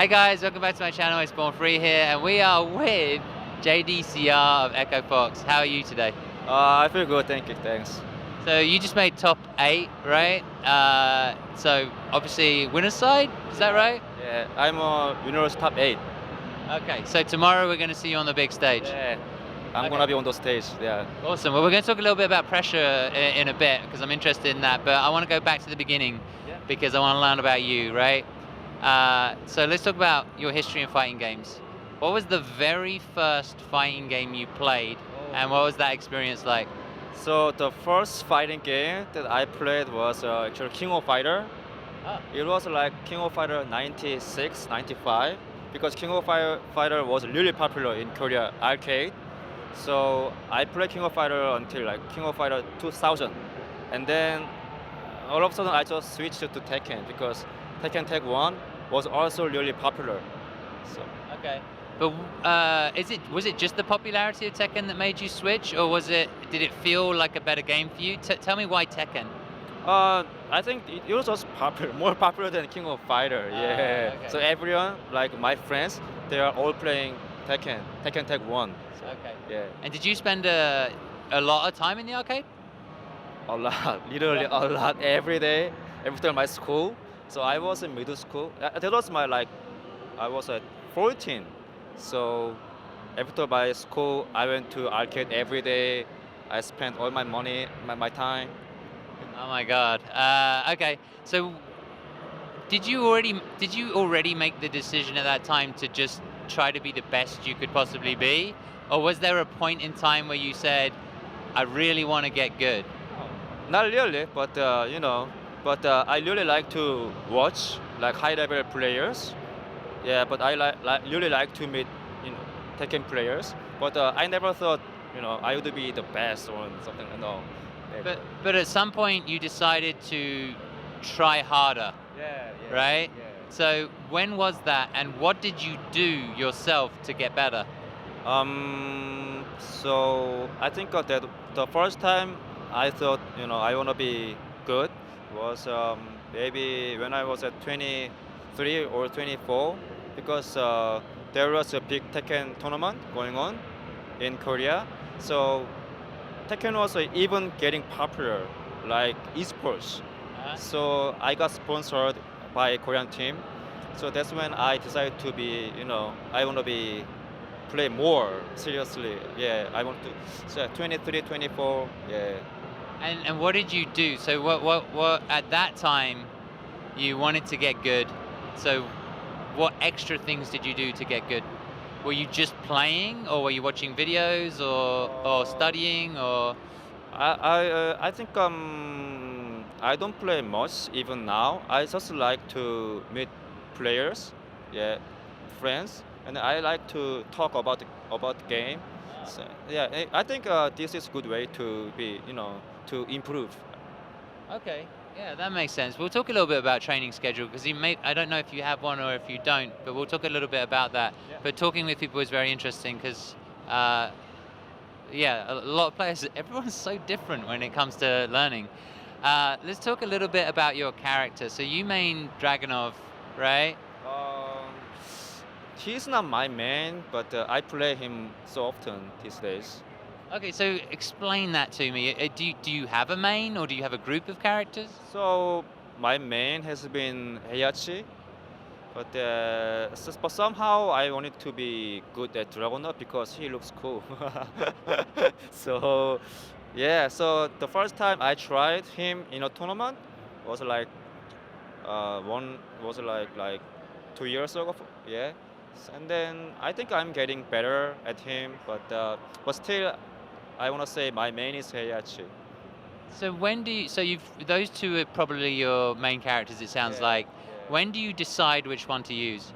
Hey guys, welcome back to my channel. It's Born Free here, and we are with Jdcr of Echofox. How are you today? I feel good, thank you, thanks. So you just made top 8, right? So obviously winner's side, is that right? Yeah, I'm a universe top 8. Okay, so tomorrow we're going to see you on the big stage. Yeah, I'm Okay. gonna be on the stage, yeah. Awesome. Well, we're going to talk a little bit about pressure in a bit because I'm interested in that, but I want to go back to the beginning Yeah. because I want to learn about you, right? So let's talk about your history in fighting games. What was the very first fighting game you played, and what was that experience like? So the first fighting game that I played was actually King of Fighter. Oh. It was like King of Fighter 96, 95, because King of Fighter was really popular in Korea arcade. So I played King of Fighter until like King of Fighter 2000. And then all of a sudden I just switched to Tekken because Tekken Tag 1 was also really popular. So Okay. But was it just the popularity of Tekken that made you switch, or did it feel like a better game for you? Tell me why Tekken. I think it was just popular, more popular than King of Fighter. Yeah. Okay. So everyone, like my friends, they are all playing Tekken Tag 1. So, Okay. yeah. And did you spend a lot of time in the arcade? A lot, literally a lot every day, after my school. So I was in middle school. That was my like, I was at 14. So after my school, I went to arcade every day. I spent all my money, my time. Oh my God. Okay. So did you already make the decision at that time to just try to be the best you could possibly be, or was there a point in time where you said, I really want to get good? Not really, but I really like to watch like high-level players. Yeah, but I really like to meet Tekken players. But I never thought I would be the best or something. No. Never. But at some point you decided to try harder, Yeah, yeah, right? yeah. So when was that, and what did you do yourself to get better? So I think that the first time I thought I want to be good was maybe when I was at 23 or 24, because there was a big Tekken tournament going on in Korea. So Tekken was even getting popular, like esports. So I got sponsored by a Korean team. So that's when I decided to be, I want to be play more seriously. Yeah, I want to. So 23, 24. Yeah. And what did you do? So what at that time you wanted to get good. So what extra things did you do to get good? Were you just playing, or were you watching videos, or studying, or? I think I don't play much even now. I just like to meet players, yeah, friends, and I like to talk about the game. So, yeah, I think this is a good way to be, to improve. Okay, yeah, that makes sense. We'll talk a little bit about training schedule because I don't know if you have one or if you don't, but we'll talk a little bit about that. Yeah. But talking with people is very interesting because, yeah, a lot of players, everyone's so different when it comes to learning. Let's talk a little bit about your character. So you main Dragonov, right? Um, he's not my main, but I play him so often these days. Okay, so explain that to me. Do you have a main, or do you have a group of characters? So my main has been Heihachi, but somehow I wanted to be good at Dragonov because he looks cool. So yeah, so the first time I tried him in a tournament was like one was like 2 years ago. Yeah, and then I think I'm getting better at him, but still I want to say my main is Heihachi. So those two are probably your main characters, it sounds Yeah, like. yeah. When do you decide which one to use?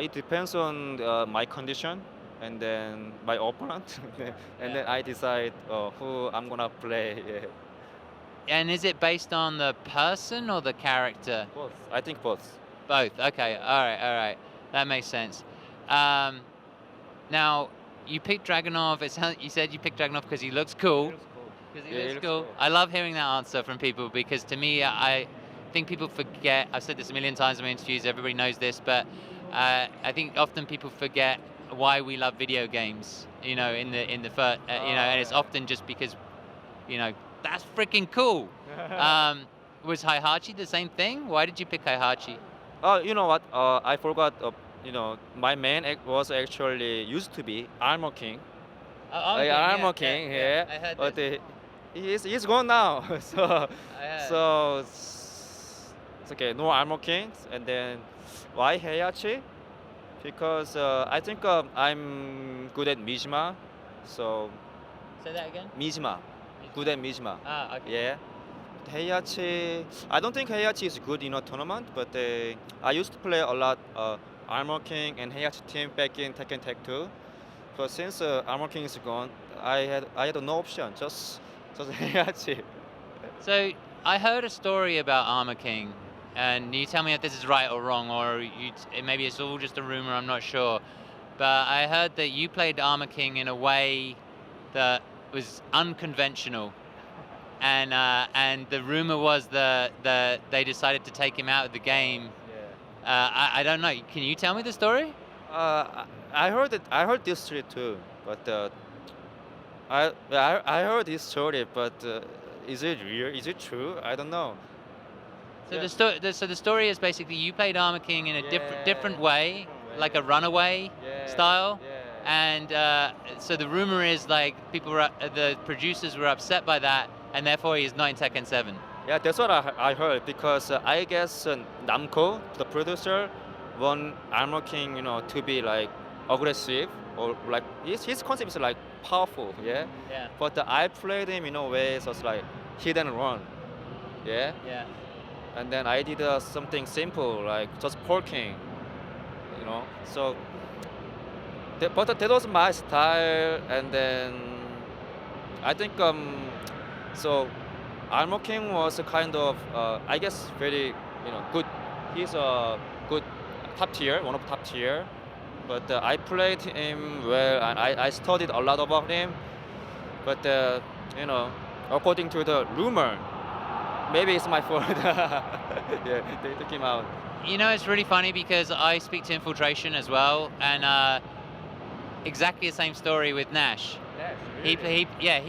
It depends on my condition and then my opponent, and then I decide who I'm gonna play. Yeah. And is it based on the person or the character? Both. I think both. Both. Okay. All right. That makes sense. Um, Now, you picked Dragonov. You said you picked Dragonov because he looks cool. Because he Yeah, he looks looks cool. cool. I love hearing that answer from people because to me, I think people forget. I've said this a million times in my interviews. Everybody knows this, but I think often people forget why we love video games. In the first, and it's often just because, that's freaking cool. Was Heihachi the same thing? Why did you pick Heihachi? You know what? I forgot. My main was actually used to be Armor King. Armor King, yeah. I heard But this. he's gone now. so I heard. so it's okay. No Armor Kings, and then why Heihachi? Because I think I'm good at Mishima, so Say that again. Mishima, good at Mishima. Ah, okay. Yeah. Heihachi, I don't think Heihachi is good in a tournament, but I used to play a lot Armor King and Heihachi team back in Tekken Tag 2. But since Armor King is gone, I had no option, just Heihachi. So I heard a story about Armor King, and you tell me if this is right or wrong, or maybe it's all just a rumor. I'm not sure, but I heard that you played Armor King in a way that was unconventional, and the rumor was that they decided to take him out of the game. I don't know. Can you tell me the story? I heard it. I heard this story too, but I heard this story, but is it real? Is it true? I don't know. So Yeah. the story is basically you played Armor King in a different way, like a runaway Yeah, style, yeah. and so the rumor is like the producers were upset by that, and therefore he's not in Tekken 7. Yeah, that's what I heard because I guess Namco, the producer, want Armor King, to be like aggressive or like his concept is like powerful, yeah. Yeah. But I played him in a way so it's like hit and run, yeah. Yeah. And then I did something simple like just poking, So, but that was my style, and then I think so Armor King was a kind of I guess very good. He's a good top tier, one of top tier. But I played him well, and I studied a lot about him. But according to the rumor, maybe it's my fault. Yeah, they took him out. It's really funny because I speak to Infiltration as well, and exactly the same story with Nash. He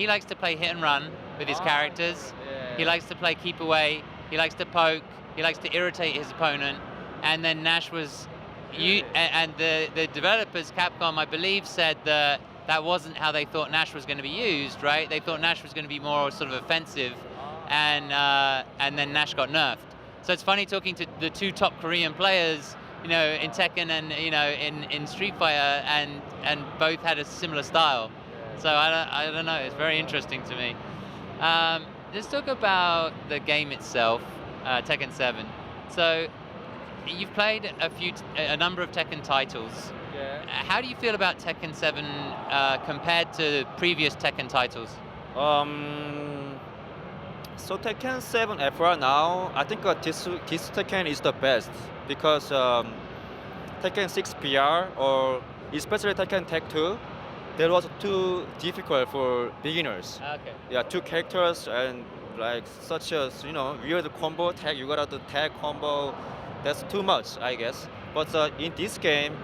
likes to play hit and run with his characters. Yeah. He likes to play keep away. He likes to poke. He likes to irritate his opponent. And then Nash was, and the developers, Capcom, I believe, said that wasn't how they thought Nash was going to be used, right? They thought Nash was going to be more sort of offensive, and then Nash got nerfed. So it's funny talking to the two top Korean players, in Tekken and in Street Fighter, and both had a similar style. So I don't know. It's very interesting to me. Let's talk about the game itself, Tekken 7. So you've played a number of Tekken titles. Yeah. How do you feel about Tekken 7 compared to previous Tekken titles? So Tekken 7 FR now, I think this Tekken is the best because Tekken 6 PR or especially Tekken Tag 2, that was too difficult for beginners. Okay. Yeah, two characters and like such a weird combo tag. You gotta do tag combo. That's too much, I guess. But in this game,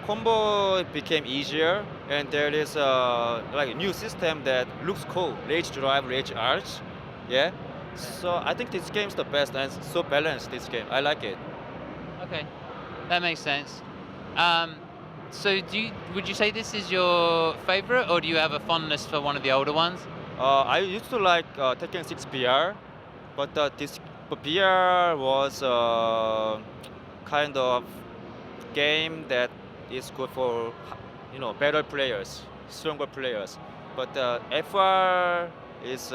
combo became easier, and there is like a new system that looks cool. Rage drive, rage arch. Yeah. So I think this game's the best and it's so balanced. This game, I like it. Okay, that makes sense. So would you say this is your favorite, or do you have a fondness for one of the older ones? I used to like Tekken 6 BR, but this BR was kind of game that is good for better players, stronger players. But FR is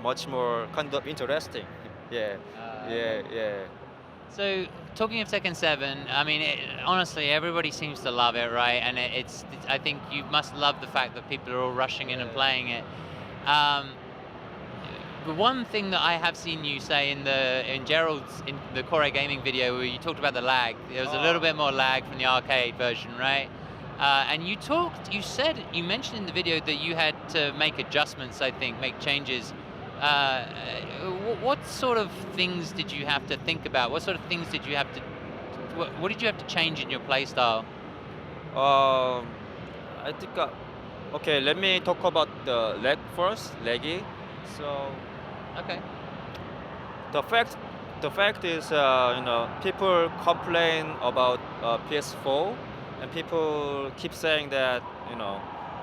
much more kind of interesting. Yeah, yeah. So talking of Tekken 7, I mean, honestly, everybody seems to love it, right? And I think you must love the fact that people are all rushing in and playing it. The one thing that I have seen you say in the Core Gaming video where you talked about the lag, there was a little bit more lag from the arcade version, right? And you mentioned in the video that you had to make adjustments, I think, make changes. What sort of things did you have to think about? What sort of things did you have to what did you have to change in your play style? Um, I think. Okay, let me talk about the lag first. Laggy. So Okay. the fact the fact is, people complain about PS4, and people keep saying that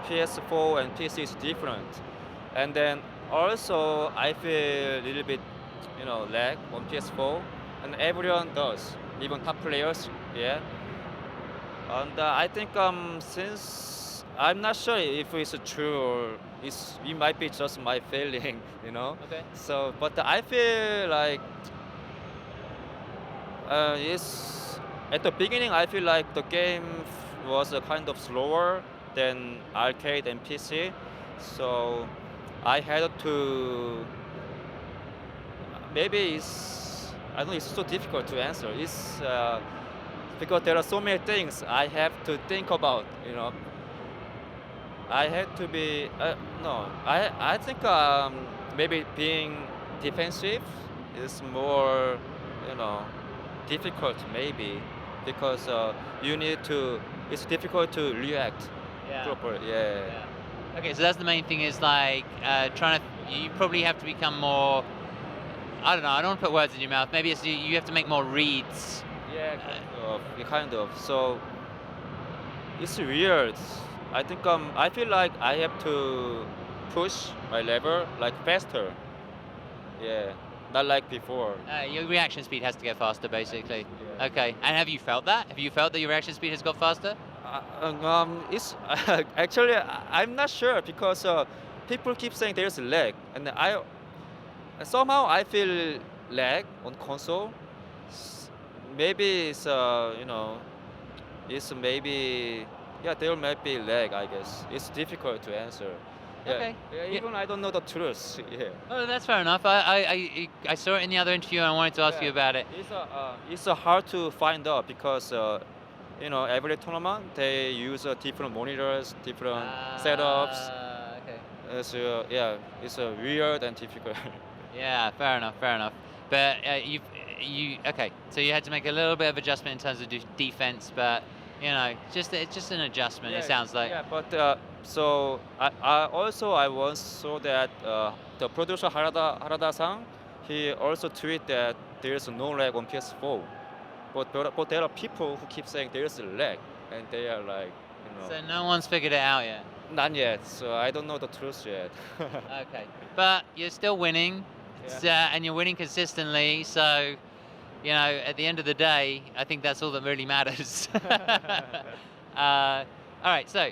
PS4 and PC is different, and then also I feel a little bit lag on PS4, and everyone does, even top players, yeah. And I think since I'm not sure if it's true or it might be just my feeling, Okay. So, but I feel like it's at the beginning. I feel like the game was kind of slower than arcade and PC, so I had to. Maybe I don't know. It's so difficult to answer. It's because there are so many things I have to think about. I had to be no. I think maybe being defensive is more you know difficult maybe because you need to. It's difficult to react Yeah. properly. Yeah. Yeah. Okay, so that's the main thing is like trying to. You probably have to become more. I don't know. I don't want to put words in your mouth. Maybe it's you have to make more reads. Yeah, kind of. So it's weird. I think I feel like I have to push my lever like faster. Yeah, not like before. Your reaction speed has to get faster, basically. Yeah. Okay. And have you felt that? Have you felt that your reaction speed has got faster? It's actually I'm not sure because people keep saying there's lag, and somehow I feel lag on console. Maybe it's it's maybe yeah there might be lag. I guess it's difficult to answer. Yeah, Okay. yeah, Yeah. even I don't know the truth. Yeah. Oh, that's fair enough. I saw it in the other interview and I wanted to ask you about it. It's hard to find out because every tournament they use different monitors, different setups. Okay. So yeah, it's weird and difficult. Yeah, fair enough, fair enough. But you okay? So you had to make a little bit of adjustment in terms of defense, but it's just an adjustment. It sounds like. Yeah, but so I once saw that the producer Harada-san, he also tweeted that there's no lag on PS4, but there are people who keep saying there's a lag, and they are like, So no one's figured it out yet. not yet. So I don't know the truth yet. Okay, but you're still winning, and you're winning consistently. So, at the end of the day, I think that's all that really matters. All right, so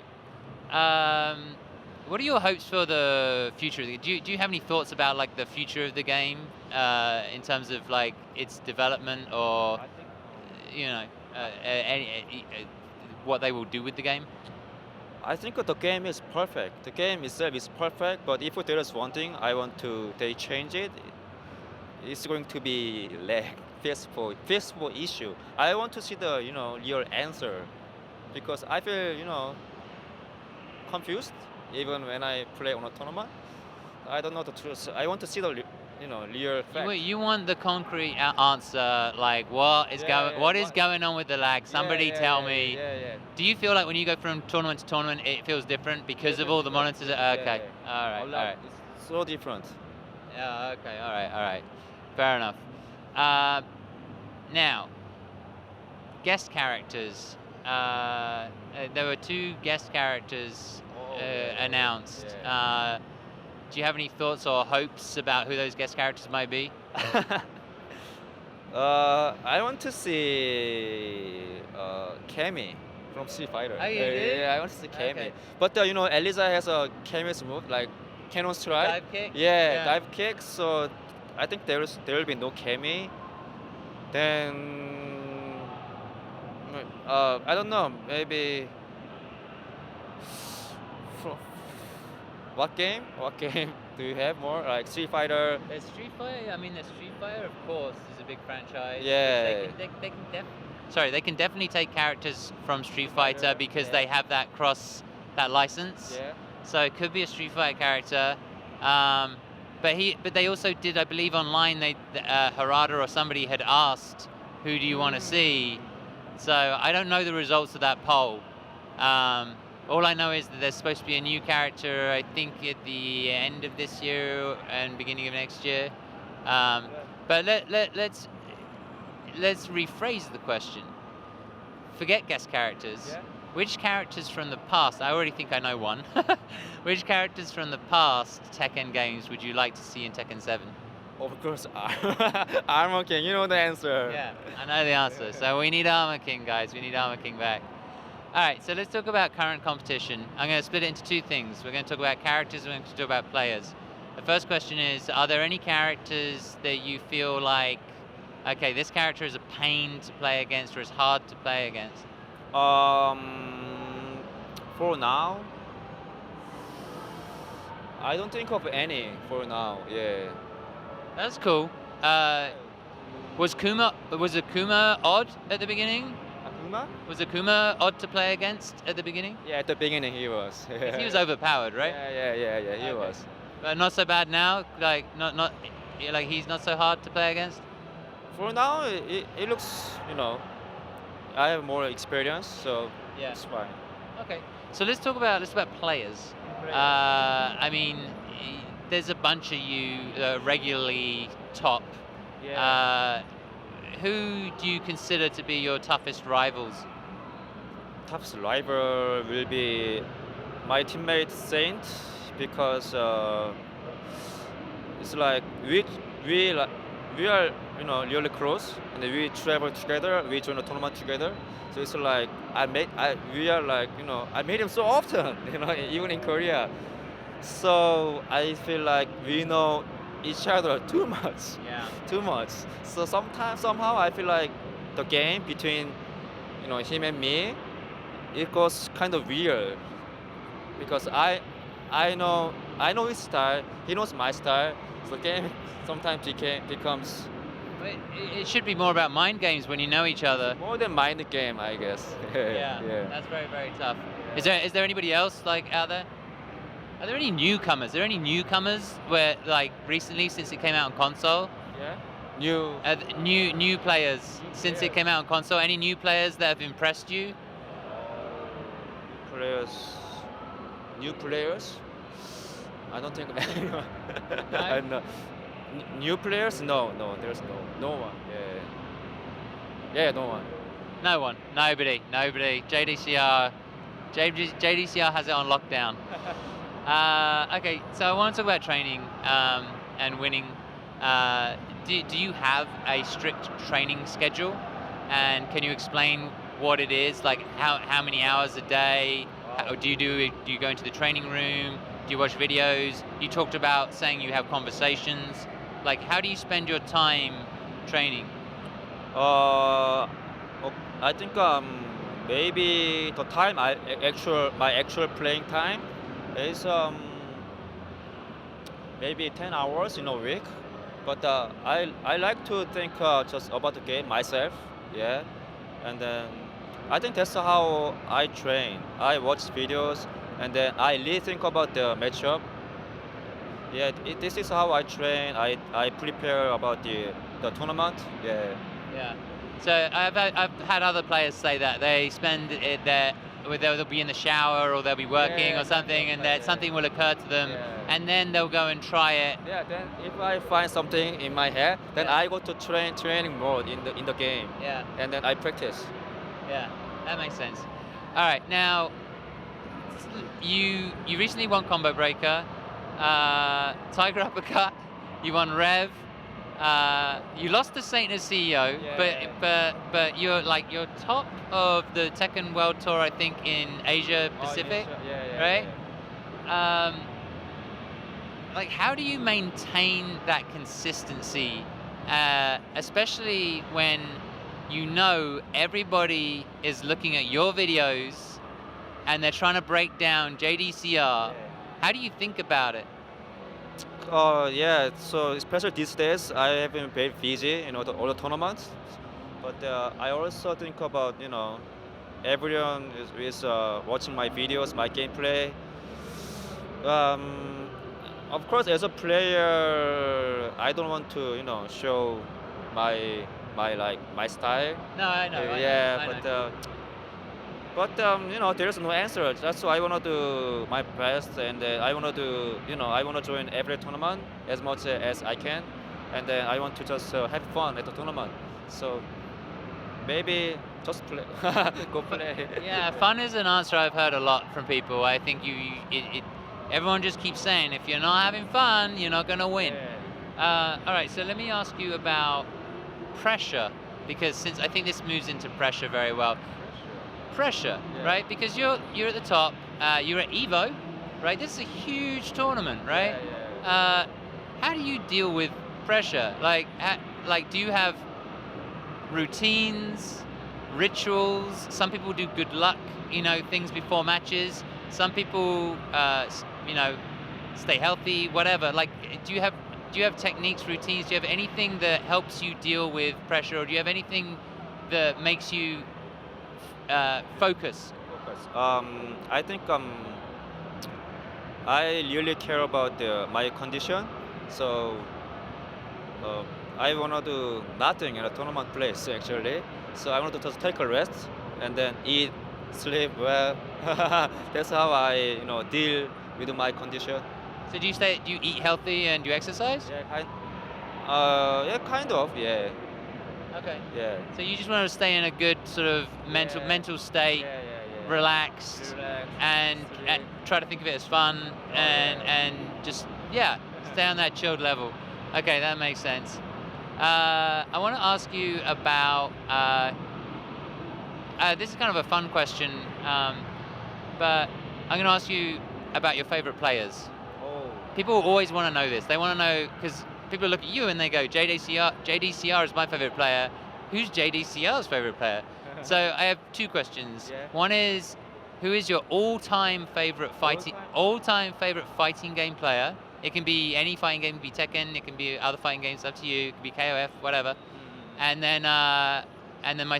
what are your hopes for the future? Do you have any thoughts about like the future of the game in terms of like its development or I think what they will do with the game? I think the game is perfect. The game itself is perfect, but if there is one thing I want to they change it, it's going to be lag, feasible issue. I want to see the real answer, because I feel confused even when I play on a tournament. I don't know the truth. I want to see the real fact. You want the concrete answer, like what is going on with the lag? Somebody tell me. Yeah. Do you feel like when you go from tournament to tournament, it feels different because of all the monitors? Okay, all right. It's so different. Yeah, okay, all right. Fair enough. Now, guest characters. There were 2 guest characters announced. Yeah. Do you have any thoughts or hopes about who those guest characters might be? I want to see Cammy from Street Fighter. Oh, you do? Yeah, I want to see Cammy. Okay. But Eliza has a Cammy's move like Cannon Strike. Dive kick? Yeah, dive kick. So I think there will be no Cammy. Then I don't know. Maybe what game? What game do you have more? Like Street Fighter? There's Street Fighter. I mean, there's Street Fighter, of course, is a big franchise. Yeah. They can definitely take characters from Street Fighter because they have that license. Yeah. So it could be a Street Fighter character. But they also did, I believe, online. Harada or somebody had asked, "Who do you want to see?" So I don't know the results of that poll. All I know is that there's supposed to be a new character, I think at the end of this year and beginning of next year. But let's rephrase the question. Forget guest characters. Yeah. Which characters from the past, I already think I know one, which characters from the past Tekken games would you like to see in Tekken 7? Of course, Armor King. You know the answer. Yeah, I know the answer. So we need Armor King, guys. We need Armor King back. All right, so let's talk about current competition. I'm going to split it into two things. We're going to talk about characters and we're going to talk about players. The first question is, are there any characters that you feel like, okay, this character is a pain to play against or is hard to play against? For now, I don't think of any for now. Yeah. That's cool. Was Akuma odd at the beginning? Akuma? Was Akuma odd to play against at the beginning? Yeah, at the beginning he was. 'Cause he was overpowered, right? Yeah. He Okay. was. But not so bad now. Like not like he's not so hard to play against. For now, it looks, I have more experience, so Yeah. it's fine. Okay. So let's talk about players. I mean, there's a bunch of you regularly top. Who do you consider to be your toughest rivals? Toughest rival will be my teammate Saint because it's like we are really close and we travel together, we join a tournament together. So it's like I made him so often, even in Korea. So I feel like we know each other too much. Yeah. Too much. So somehow I feel like the game between him and me, it goes kind of weird because I know his style, he knows my style. So the game sometimes becomes But it should be more about mind games when you know each other. more than mind game, I guess. Yeah. That's very, very tough. Is there anybody else like out there? Are there any newcomers? Are there any newcomers where like recently since it came out on console? Yeah. New players since it came out on console. Any new players that have impressed you? New players. I don't think of anyone. No? No. New players? No, there's no one. Yeah, no one. No one. Nobody. JDCR has it on lockdown. Okay, so I want to talk about training and winning. Do you have a strict training schedule? And can you explain what it is? Like how many hours a day? Do you go into the training room? Do you watch videos? You talked about saying you have conversations. Like how do you spend your time training? I think maybe the time my actual playing time is maybe 10 hours in a week. But I like to think just about the game myself. Yeah, and then I think that's how I train. I watch videos and then I really think about the matchup. Yeah, this is how I train. I prepare about the tournament. Yeah. Yeah. So I've had other players say that they spend it there, they'll be in the shower or they'll be working or something, and that something will occur to them, and then they'll go and try it. Yeah. Then if I find something in my head, then I go to training mode in the game. Yeah. And then I practice. Yeah. That makes sense. All right. Now, you recently won Combo Breaker, Tiger Uppercut. You won Rev. You lost to Saint as CEO, but you're top of the Tekken World Tour, I think, in Asia Pacific, right? Like, how do you maintain that consistency, especially when you know everybody is looking at your videos and they're trying to break down JDCR? How do you think about it? So especially these days, I have been very busy, all the tournaments. But I also think about, everyone is watching my videos, my gameplay. Of course, as a player, I don't want to, show my my style. No, I know. Yeah, I but know. there's no answer. That's why I wanna do my best, and I wanna do I wanna join every tournament as much as I can, and then I want to just have fun at the tournament. So maybe just play, go play. Yeah, fun is an answer I've heard a lot from people. I think everyone just keeps saying if you're not having fun, you're not gonna win. All right, so let me ask you about pressure, because since I think this moves into pressure very well. Pressure, Yeah. right? Because you're at the top. You're at Evo, right? This is a huge tournament, right? How do you deal with pressure? Like, do you have routines, rituals? Some people do good luck, things before matches. Some people, stay healthy, whatever. Like, do you have techniques, routines? Do you have anything that helps you deal with pressure, or do you have anything that makes you focus? I think I really care about my condition, so uh, I wanna do nothing in a tournament place actually. So I want to just take a rest and then eat, sleep well. That's how I deal with my condition. So do you eat healthy and do you exercise? Yeah, kind of. Yeah, Okay. yeah. So you just want to stay in a good sort of mental Yeah. mental state, Yeah. relaxed, Relax, and sleep. try to think of it as fun, and just stay on that chilled level. Okay, that makes sense. I want to ask you about this is kind of a fun question, but I'm going to ask you about your favorite players. Oh. People always want to know this. They want to know because people look at you and they go, JDCR is my favorite player. Who's JDCR's favorite player? So I have two questions. Yeah. One is, who is your all-time favorite fighting game player? It can be any fighting game. It can be Tekken. It can be other fighting games. Up to you. It can be KOF, whatever. And then my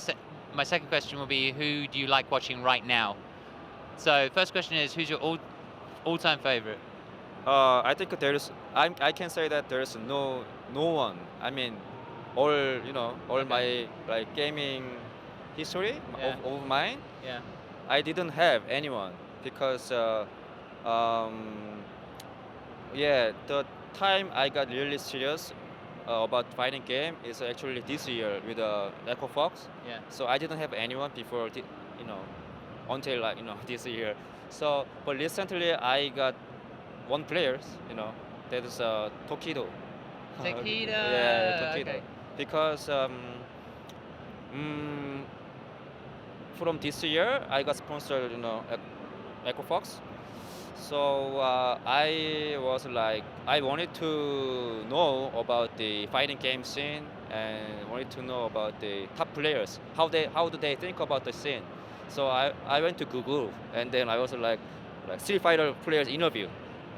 second question will be, who do you like watching right now? So first question is, who's your all-time favorite? I think I can say that there's no one. I mean, all my gaming history Yeah. of mine. Yeah. I didn't have anyone because the time I got really serious about fighting game is actually this year with Echofox. Yeah. So I didn't have anyone before until this year. So but recently I got one player, that is Tokido. Tequila. Yeah, Tokido. Okay. Because from this year I got sponsored, Echofox. So I was like, I wanted to know about the fighting game scene and wanted to know about the top players, how do they think about the scene. So I went to Google and then I was like Street Fighter players interview,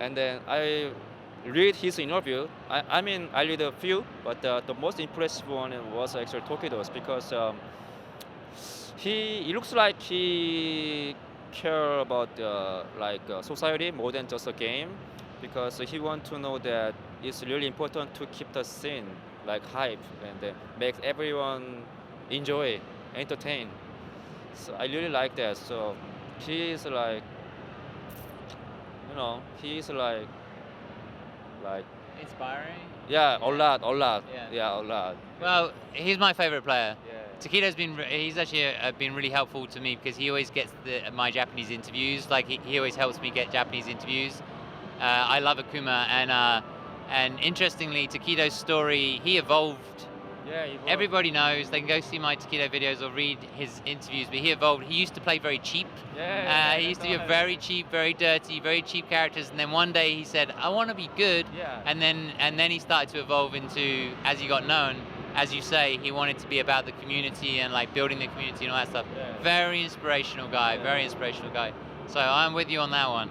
and then I read his interview. I mean I read a few, but the most impressive one was actually Tokido's because he looks like he care about society more than just a game, because he want to know that it's really important to keep the scene like hype and makes everyone enjoy, entertain. So I really like that. So he is like, he's like Inspiring. yeah, a lot. Yeah. Yeah, a lot. Well, he's my favorite player. Yeah. Takeda's he's actually been really helpful to me because he always gets my Japanese interviews. Like he always helps me get Japanese interviews. I love Akuma, and interestingly, Takeda's story, he evolved. Yeah, he was. Everybody knows, they can go see my Takeda videos or read his interviews, but he evolved. He used to play very cheap. He used to be a very cheap, very dirty, very cheap characters, and then one day he said, I want to be good. Yeah. And then he started to evolve into, as he got known, as you say, he wanted to be about the community and like building the community and all that stuff. Yeah. Very inspirational guy, very inspirational guy. So I'm with you on that one.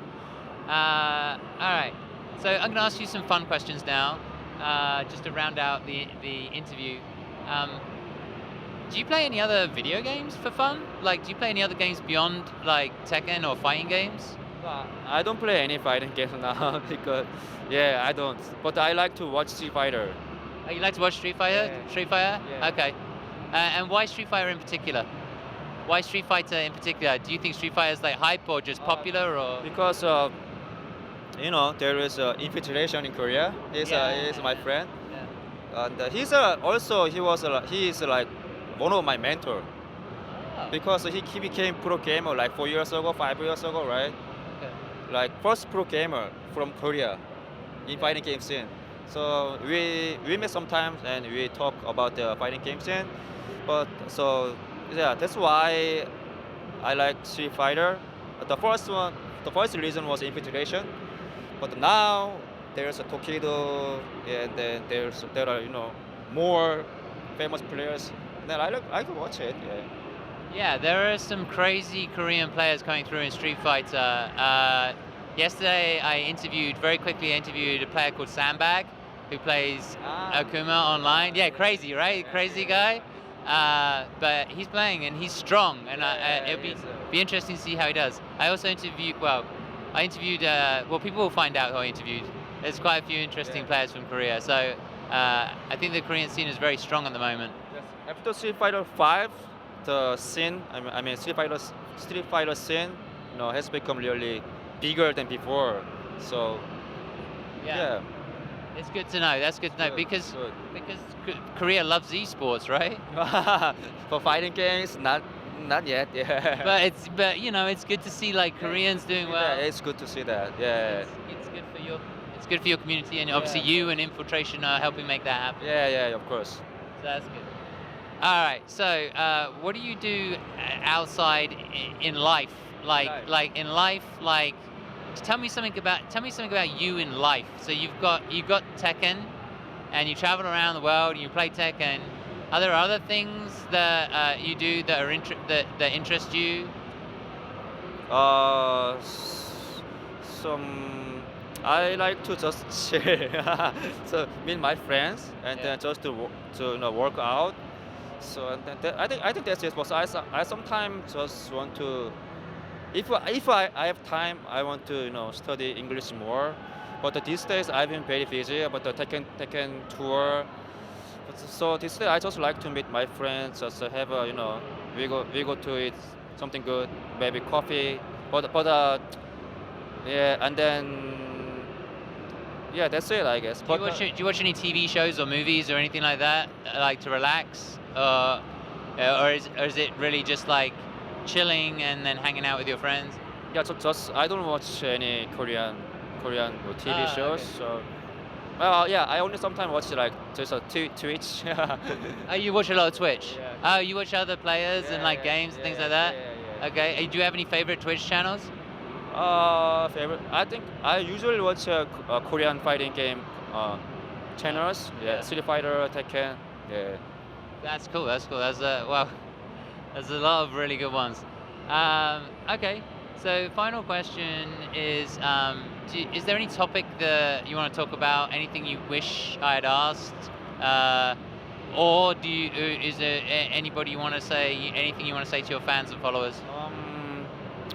All right, so I'm gonna ask you some fun questions now, just to round out the interview. Do you play any other video games for fun? Like, do you play any other games beyond like Tekken or fighting games? I don't play any fighting games now because, yeah, I don't. But I like to watch Street Fighter. Oh, you like to watch Street Fighter? Yeah. Street Fighter? Yeah. Okay. And why Street Fighter in particular? Why Street Fighter in particular? Do you think Street Fighter is like hype or just popular or? Because there is infiltration in Korea. He's my friend, Yeah. and he is like one of my mentor Oh, because he became pro gamer like 4 years ago, 5 years ago, right? okay. Like first pro gamer from Korea in fighting game scene. So we meet sometimes and we talk about the fighting game scene. But so yeah, that's why I like Street Fighter. The first reason was infiltration, but now there's a Tokido, and then there are more famous players. And then I can watch it. Yeah. Yeah, there are some crazy Korean players coming through in Street Fighter. Yesterday, very quickly interviewed a player called Sandbag, who plays Akuma online. Yeah, crazy, right? Crazy guy. But he's playing and he's strong, and it'll be interesting to see how he does. I also interviewed, people will find out who I interviewed. There's quite a few interesting players from Korea, so I think the Korean scene is very strong at the moment. Yes. After Street Fighter 5, the scene, I mean Street Fighter scene, has become really bigger than before. So yeah. It's good to know. That's good to know Good, because good. Korea loves esports, right? For fighting games, not yet. Yeah. But it's good to see like Koreans doing well. Yeah, it's good to see that. Yeah. It's good for your community, and obviously you and Infiltration are helping make that happen. Yeah, of course. So that's good. All right. So what do you do outside in life? Like in life, like tell me something about you in life. So you've got Tekken, and you travel around the world and you play Tekken. Are there other things that you do that are that interest you? Some I like to just chill. So meet my friends and then just to work out. So and then I think that's it. But I sometimes just want to, if I have time, I want to study English more. But these days I've been very busy about the Tekken tour. So these days I just like to meet my friends, just have a we go to eat something good, maybe coffee. But yeah, and then yeah, that's it, I guess. Do you watch any TV shows or movies or anything like that, like to relax, or is it really just like chilling and then hanging out with your friends? Yeah, just I don't watch any Korean TV shows. Okay. So well, yeah, I only sometimes watch like just a Twitch. Oh, you watch a lot of Twitch. Yeah. Oh, you watch other players and like games and things like that. Yeah. Okay. Do you have any favorite Twitch channels? Favorite? I think I usually watch Korean fighting game channels. Yeah, Street Fighter, Tekken. Yeah. That's cool. That's there's a lot of really good ones. Okay. So final question is, is there any topic that you want to talk about? Anything you wish I had asked? Or is there anybody you want to say, anything you want to say to your fans and followers?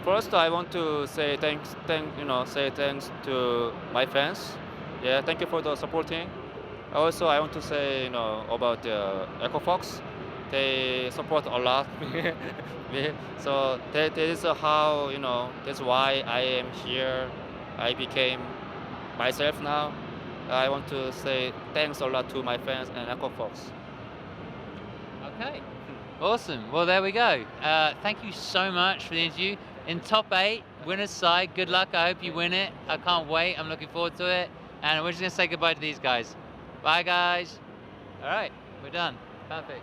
First, I want to say thanks to my fans. Yeah, thank you for the supporting. Also, I want to say about Echofox. They support a lot me. So that is how that's why I am here. I became myself now. I want to say thanks a lot to my fans and Echofox. Okay. Awesome. Well, there we go. Thank you so much for the interview. In top 8, winner's side. Good luck. I hope you win it. I can't wait. I'm looking forward to it. And we're just going to say goodbye to these guys. Bye, guys. All right. We're done. Perfect.